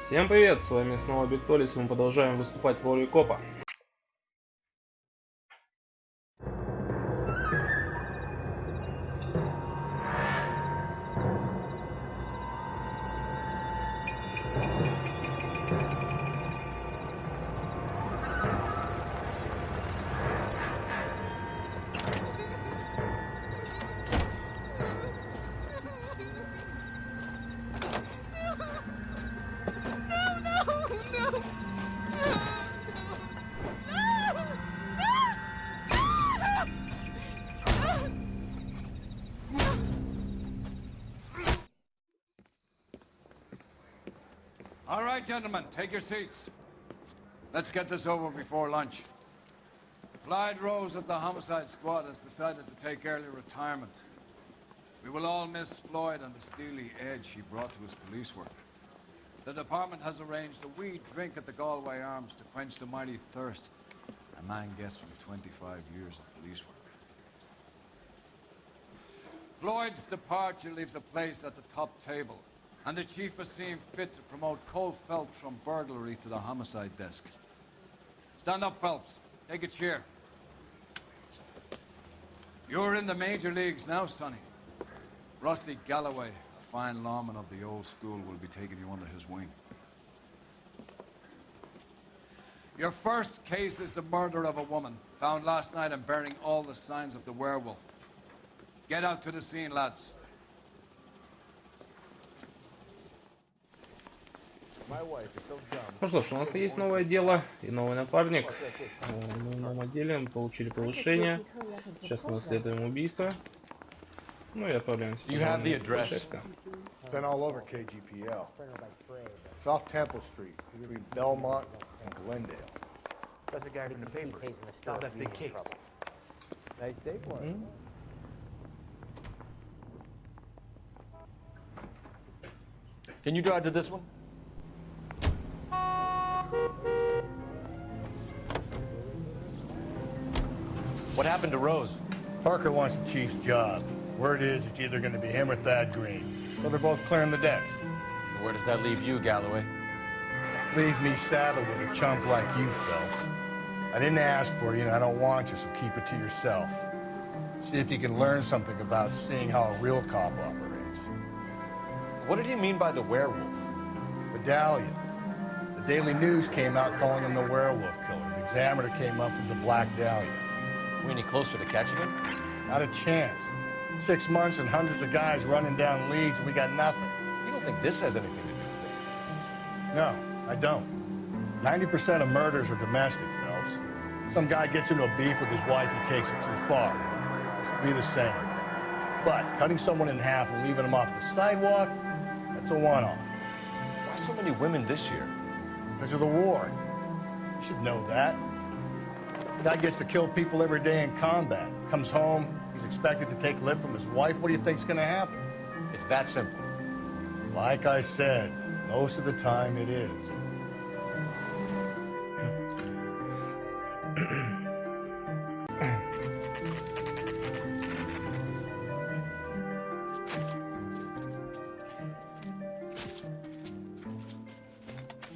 Всем привет, с вами снова Толис, и мы продолжаем выступать в роли копа. All right, gentlemen, take your seats. Let's get this over before lunch. Clyde Rose of the Homicide Squad has decided to take early retirement. We will all miss Floyd and the steely edge he brought to his police work. The department has arranged a wee drink at the Galway Arms to quench the mighty thirst a man gets from 25 years of police work. Floyd's departure leaves a place at the top table, and the chief has seen fit to promote Cole Phelps from burglary to the homicide desk. Stand up, Phelps. Take a chair. You're in the major leagues now, Sonny. Rusty Galloway, a fine lawman of the old school, will be taking you under his wing. Your first case is the murder of a woman, found last night and bearing all the signs of the werewolf. Get out to the scene, lads. Ну что ж, у нас есть новое дело и новый напарник. Мы в новом отделе, мы получили повышение. Сейчас мы расследуем убийство. Ну и отправляемся по происшествию. Been all over KGPL. It's off Temple Street, between Belmont and Glendale. That's the guy from the papers. Solved that big case. Nice day for it. Can you drive to this one? What happened to Rose? Parker wants the chief's job. Word is it's either going to be him or Thad Green. So they're both clearing the decks. So where does that leave you, Galloway? Leaves me saddled with a chump like you, Phelps. I didn't ask for you, and I don't want you, so keep it to yourself. See if you can learn something about seeing how a real cop operates. What did he mean by the werewolf? Medallion. The Daily News came out calling him the werewolf killer. The Examiner came up with the Black Dahlia. Are we any closer to catching him? Not a chance. 6 months and hundreds of guys running down leads, and we got nothing. You don't think this has anything to do with it? No, I don't. 90% of murders are domestic, Phelps. Some guy gets into a beef with his wife, he takes it too far. This will be the same. But cutting someone in half and leaving them off the sidewalk, that's a one-off. Why so many women this year? Because of the war. You should know that. The guy gets to kill people every day in combat. Comes home, he's expected to take lip from his wife. What do you think's gonna happen? It's that simple. Like I said, most of the time it is.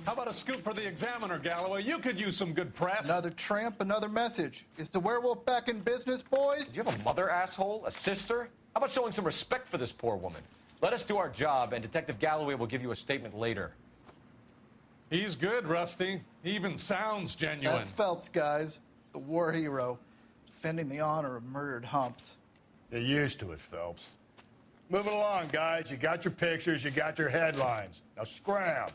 How about a scoop for the Examiner, Galloway? You could use some good press. Another tramp, another message. Is the werewolf back in business, boys? Do you have a mother, asshole? A sister? How about showing some respect for this poor woman? Let us do our job, and Detective Galloway will give you a statement later. He's good, Rusty. He even sounds genuine. That's Phelps, guys. The war hero. Defending the honor of murdered humps. You're used to it, Phelps. Moving along, guys. You got your pictures, you got your headlines. Now scram.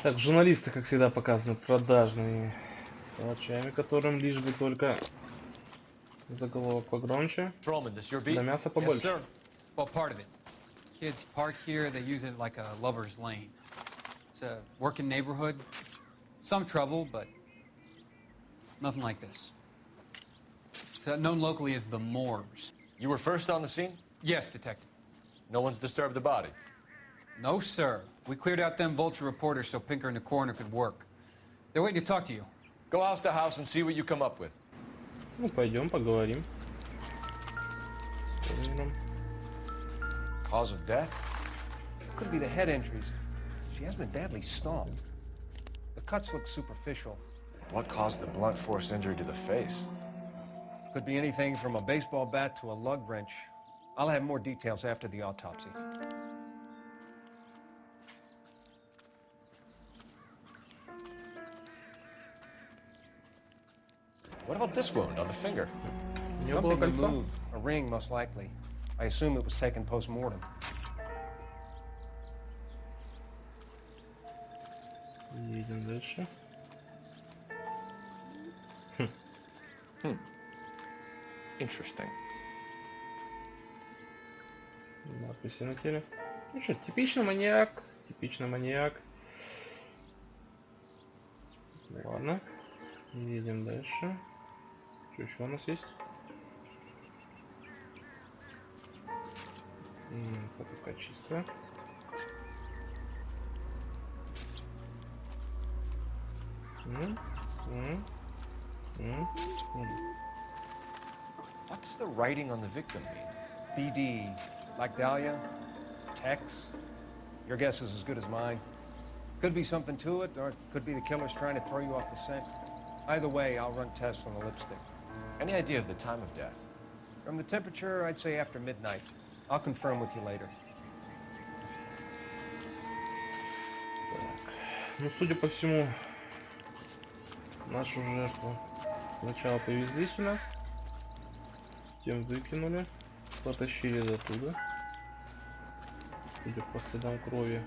Так, журналисты, как всегда, показаны продажными сволочами, которым лишь бы только заголовок погромче, Trollman, this your beat? да мяса побольше. Yes, sir. Well, part of it. Kids park here, they use it like a lover's lane. It's a working neighborhood. Some trouble, but nothing like this. It's known locally as the Moors. You were first on the scene? Yes, Detective. No one's disturbed the body. No, sir. We cleared out them vulture reporters so Pinker and the coroner could work. They're waiting to talk to you. Go house to house and see what you come up with. Ну, пойдем, поговорим. Cause of death? Could be the head injuries. She has been badly stomped. The cuts look superficial. What caused the blunt force injury to the face? Could be anything from a baseball bat to a lug wrench. I'll have more details after the autopsy. What about this wound on the finger? Не было Something кольца? removed. A ring, most likely. I assume it was taken post-mortem. Едем дальше. Interesting. Надписи на теле. Ну что, типичный маньяк. Типичный маньяк. Ладно. Едем дальше. Что еще у нас есть? Пока чисто. What does the writing on the victim mean? BD, like Dahlia, Tex. Your guess is as good as mine. Could be something to it, or it could be the killer's trying to throw you off the scent. Either way, I'll run tests on the lipstick. Any idea of the time of death? From the temperature, I'd say after midnight. I'll confirm with you later. Ну, судя по всему, нашу жертву сначала повезли сюда, затем выкинули, потащили до туда, судя по следам крови.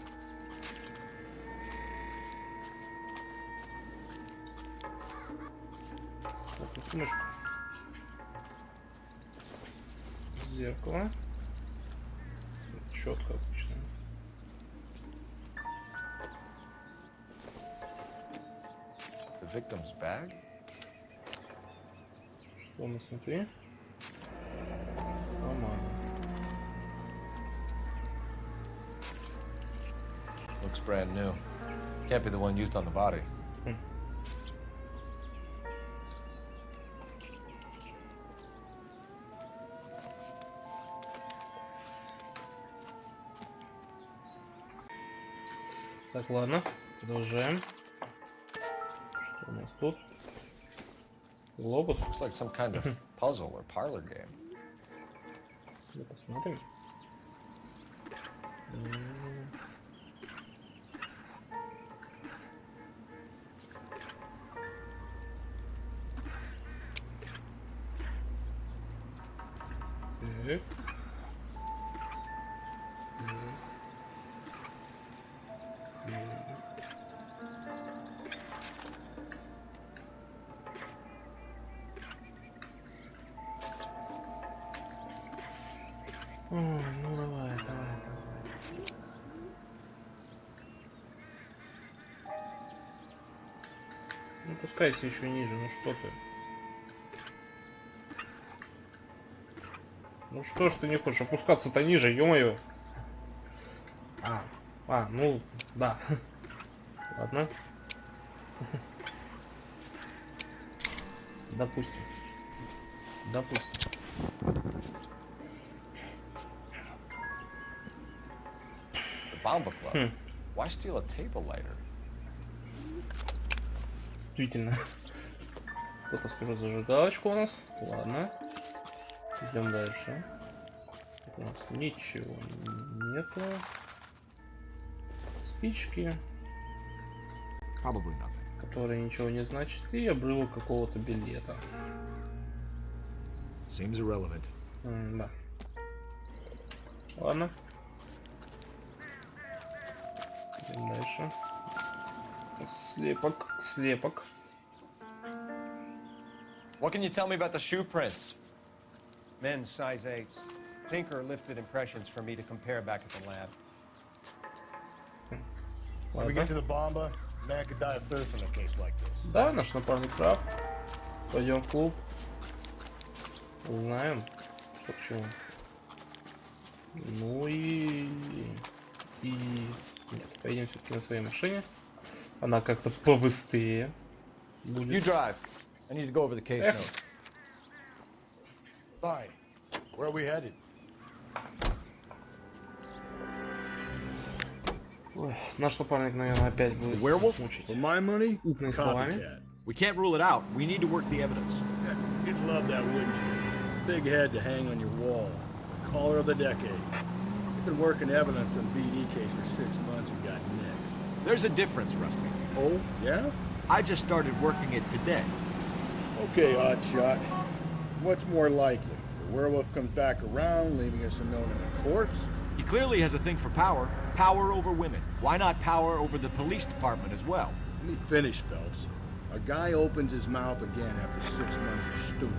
Вот сумочку. Зеркало. Четко обычно. The victim's bag? Что у нас внутри? Помада. Looks brand new. Can't be the one used on the body. Так, ладно, продолжаем. Что у нас тут? Глобус. Looks like some kind of puzzle or parlor game. Ну, посмотрим. Так. Ой, ну давай. Ну пускайся еще ниже, ну что ты? Ну что ж ты не хочешь опускаться-то ниже, ё-моё? Ну, да. Ладно. Допустим. Допустим. The Bomba Club. Why steal a table lighter? Действительно. Кто-то скажет зажигалочку у нас. Ладно. Идем дальше. Тут у нас ничего нету. Спички. Которые ничего не значат. И обрывок какого-то билета. Seems irrelevant. Да. Ладно. Идем дальше. Слепок, слепок. What can you tell me about the shoe prints? Men's size 8s. Tinker lifted impressions for me to compare back at the lab. When we get to the Bomba, man could die of thirst in a case like this. Да, наш напарник прав. Пойдем в клуб. Узнаем, что к чему. Ну и... Нет, поедем все-таки на своей машине. Она как-то побыстрее You будет. drive. I need to go over the case notes. Fine. Where are we headed? Ой, наш напарник, наверное, опять будет Werewolf? мучить For my money? умными словами. Copycat. We can't rule it out. We need to work the evidence. You'd love that, wouldn't you? Big head to hang on your wall. The caller of the decade. You've been working evidence on BD case for 6 months and got next. There's a difference, Rusty. Oh, yeah? I just started working it today. Okay, Oddshot. What's more likely? The werewolf comes back around, leaving us unknown in a corpse? He clearly has a thing for power. Power over women. Why not power over the police department as well? Let me finish, Phelps. A guy opens his mouth again after 6 months of stewing.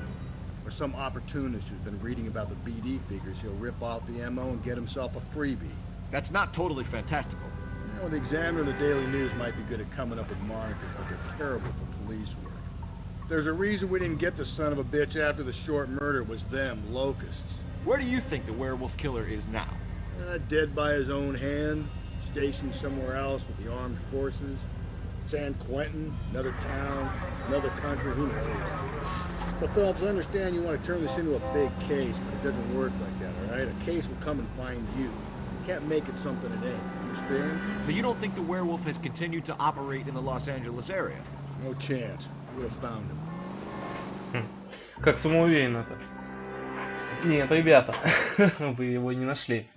Or some opportunist who's been reading about the BD figures he'll rip off the MO and get himself a freebie. That's not totally fantastical. You know, the Examiner and the Daily News might be good at coming up with monikers, but they're terrible for police work. There's a reason we didn't get the son of a bitch after the short murder was them, locusts. Where do you think the werewolf killer is now? Dead by his own hand, stationed somewhere else with the armed forces. San Quentin, another town, another country, who knows? So Phelps, I understand you want to turn this into a big case, but it doesn't work like that, all right? A case will come and find you. You can't make it something it ain't. Understand? So you don't think the werewolf has continued to operate in the Los Angeles area? No chance. We would have found him. Как самоуверенно-то. Нет, ребята, вы его не нашли.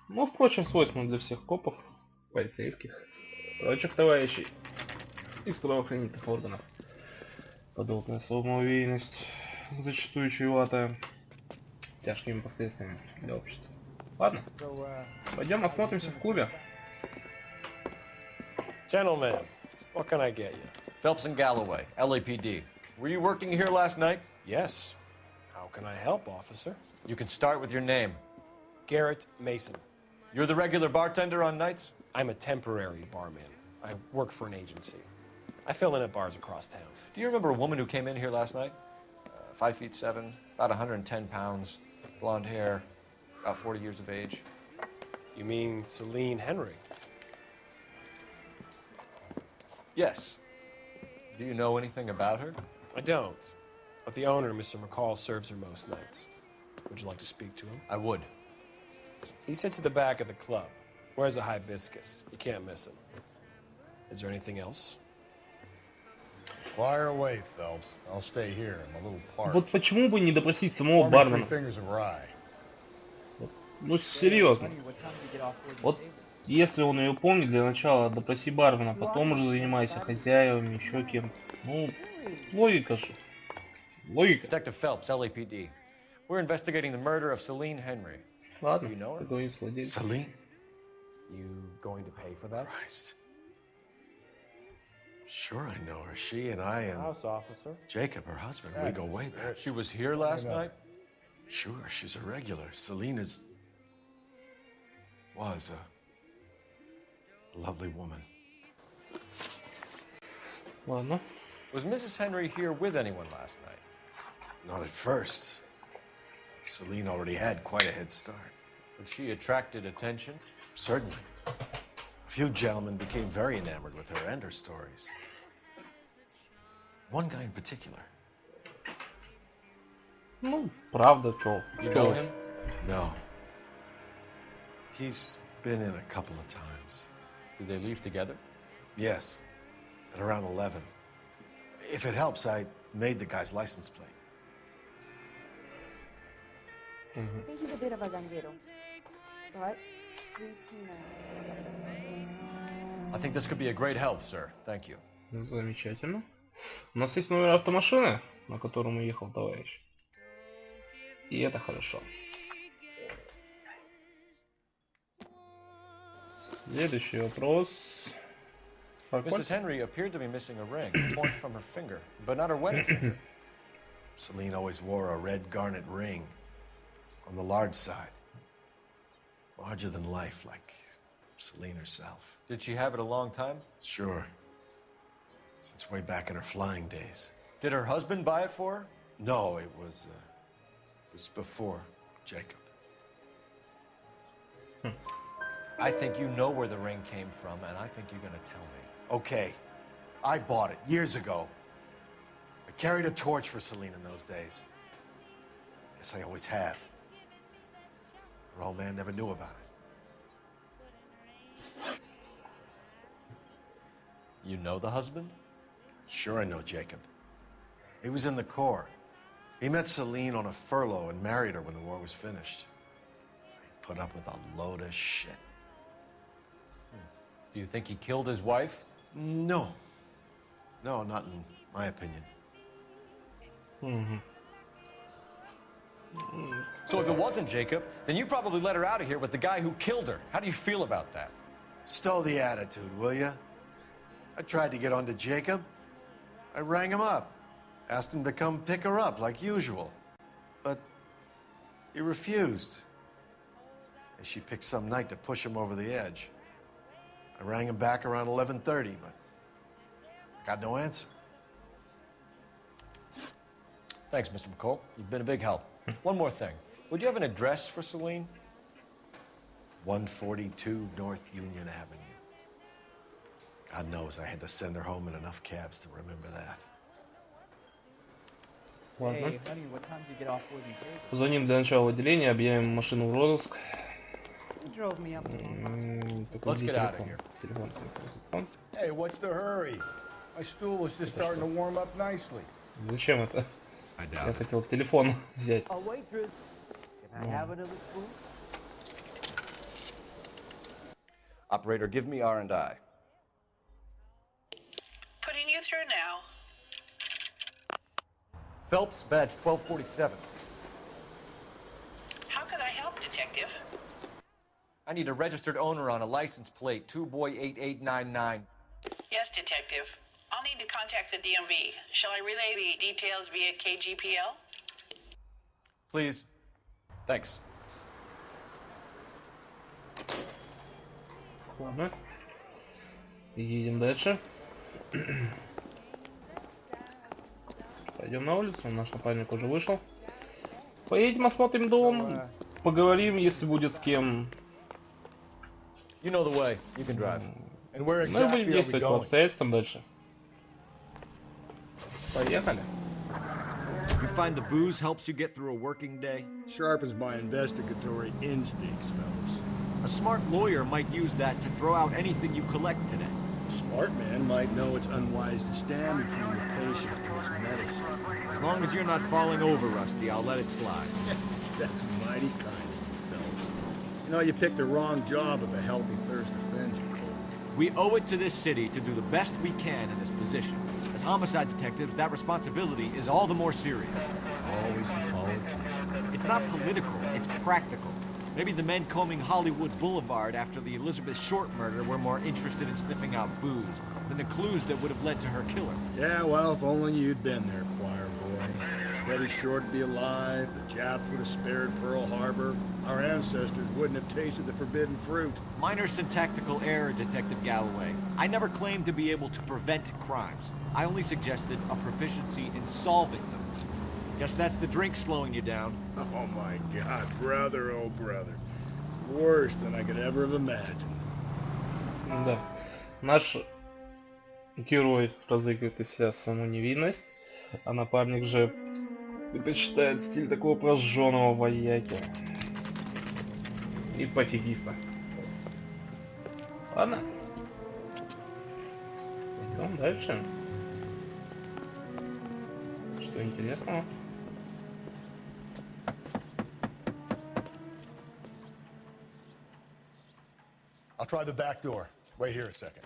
Ну, впрочем, свойственно для всех копов, полицейских, прочих товарищей из правоохранительных органов. Подобная самоуверенность зачастую чревата тяжкими последствиями для общества. Ладно, пойдем осмотримся в клубе. Gentlemen, what can I get you? Phelps and Galloway, LAPD. Were you working here last night? Yes. How can I help, officer? You can start with your name. Garrett Mason. You're the regular bartender on nights? I'm a temporary barman. I work for an agency. I fill in at bars across town. Do you remember a woman who came in here last night? 5'7", about 110 pounds, blonde hair, about 40 years of age. You mean Celine Henry? Yes. Do you know anything about her? I don't. But the owner, Mr. McCall, serves her most nights. Would you like to speak to him? I would. He sits at the back of the club. Wears a hibiscus. You can't miss him. Is there anything else? Fire away, Phelps. I'll stay here. I'm a little parched. Вот почему бы не допросить самого Pour me бармена? 3 fingers of rye. Ну, серьезно. Вот если он ее помнит, для начала допроси бармена, потом уже занимайся хозяевами, еще кем-то. Ну, логика же. Логика. Detective Phelps, LAPD. We're investigating the murder of Celine Henry. Ладно, Do you know her? поговорим с владельцем. Celine? You going to pay for that? Christ. Sure I know her. She and I and House officer. Jacob, her husband, we go way back. She was here last night? Sure, she's a regular. Celine was a lovely woman. Ладно. Was Mrs. Henry here with anyone last night? Not at first. Celine already had quite a head start. But she attracted attention? Certainly. A few gentlemen became very enamored with her and her stories. One guy in particular. Ну, правда, чё? You Чё know уж. him? No. He's been in a couple of times. Did they leave together? Yes. At around 11. If it helps, I made the guy's license plate. Thank you, the Bagangero. Right? I think this could be a great help, sir. Thank you. Замечательно. У нас есть номер автомашины, на котором уехал товарищ. И это хорошо. Следующий вопрос. Mrs. Henry appeared to be missing a ring, torn from her finger, but not her wedding finger. Celine always wore a red garnet ring on the large side. Larger than life, like Celine herself. Did she have it a long time? Sure. Since way back in her flying days. Did her husband buy it for her? No, it was before Jacob. I think you know where the ring came from, and I think you're gonna tell me. Okay, I bought it years ago. I carried a torch for Celine in those days. Guess I always have. Her old man never knew about it. You know the husband? Sure I know Jacob. He was in the Corps. He met Celine on a furlough and married her when the war was finished. He put up with a load of shit. Do you think he killed his wife? No. No, not in my opinion. So if it wasn't Jacob, then you probably let her out of here with the guy who killed her. How do you feel about that? Stow the attitude, will ya? I tried to get onto Jacob. I rang him up. Asked him to come pick her up, like usual. But he refused. And she picked some night to push him over the edge. I rang him back around 11:30, but got no answer. Thanks, Mr. McCall. You've been a big help. One more thing. Would you have an address for Celine? 142 North Union Avenue. God knows I had to send her home in enough cabs to remember that. Ладно. Hey, honey, what time did you get off work and take? Позвоним для начала отделения, объявим машину в розыск. You drove me up to Let's get out of here. Телефон. Hey, what's the hurry? My stool was just starting to warm up nicely. Зачем это? Я хотел телефон взять. Oh, waitress, can I have another spoon? Operator, give me R&I. Putting you through now. Phelps, badge 1247. How can I help, Detective? I need a registered owner on a license plate, 2boy8899. Yes, Detective. I'll need to contact the DMV. Shall I relay the details via KGPL? Please. Thanks. Ладно. Едем дальше. Пойдем на улицу, наш напарник уже вышел. Поедем, осмотрим дом, поговорим, если будет с кем. You know the way. You can drive. And where Мы будем exactly are we действовать по going? обстоятельствам дальше. Поехали. You find the booze helps you get through a working day? Sharpens my investigatory instincts, Phelps. A smart lawyer might use that to throw out anything you collect today. A smart man might know it's unwise to stand between the patient and his medicine. As long as you're not falling over, Rusty, I'll let it slide. That's mighty kind of you, Phelps. You know, you picked the wrong job if a healthy thirst offends you, Cole. We owe it to this city to do the best we can in this position. As homicide detectives, that responsibility is all the more serious. Always the politician. It's not political, it's practical. Maybe the men combing Hollywood Boulevard after the Elizabeth Short murder were more interested in sniffing out booze than the clues that would have led to her killer. Yeah, well, if only you'd been there, choir boy. Betty Short would be alive, the Japs would have spared Pearl Harbor, our ancestors wouldn't have tasted the forbidden fruit. Minor syntactical error, Detective Galloway. I never claimed to be able to prevent crimes. I only suggested a proficiency in solving them. Guess that's the drink slowing you down. Oh my God, brother, oh brother. Worse than I could ever have imagined. Да. Наш герой разыгрывает из себя саму невинность, а напарник же предпочитает стиль такого прожженного вояки и пофигиста. Ладно. Идем дальше. Что интересного? I'll try the back door. Wait here a second.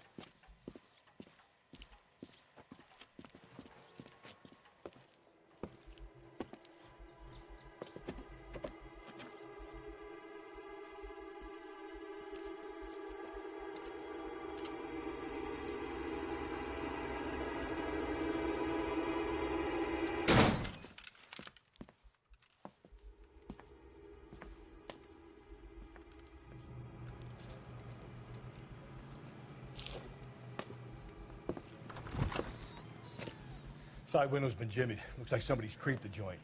Side window's been jimmied. Looks like somebody's creeped the joint.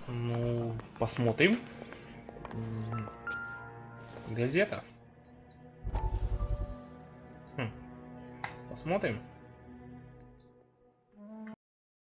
Ну, посмотрим. Газета. Посмотрим.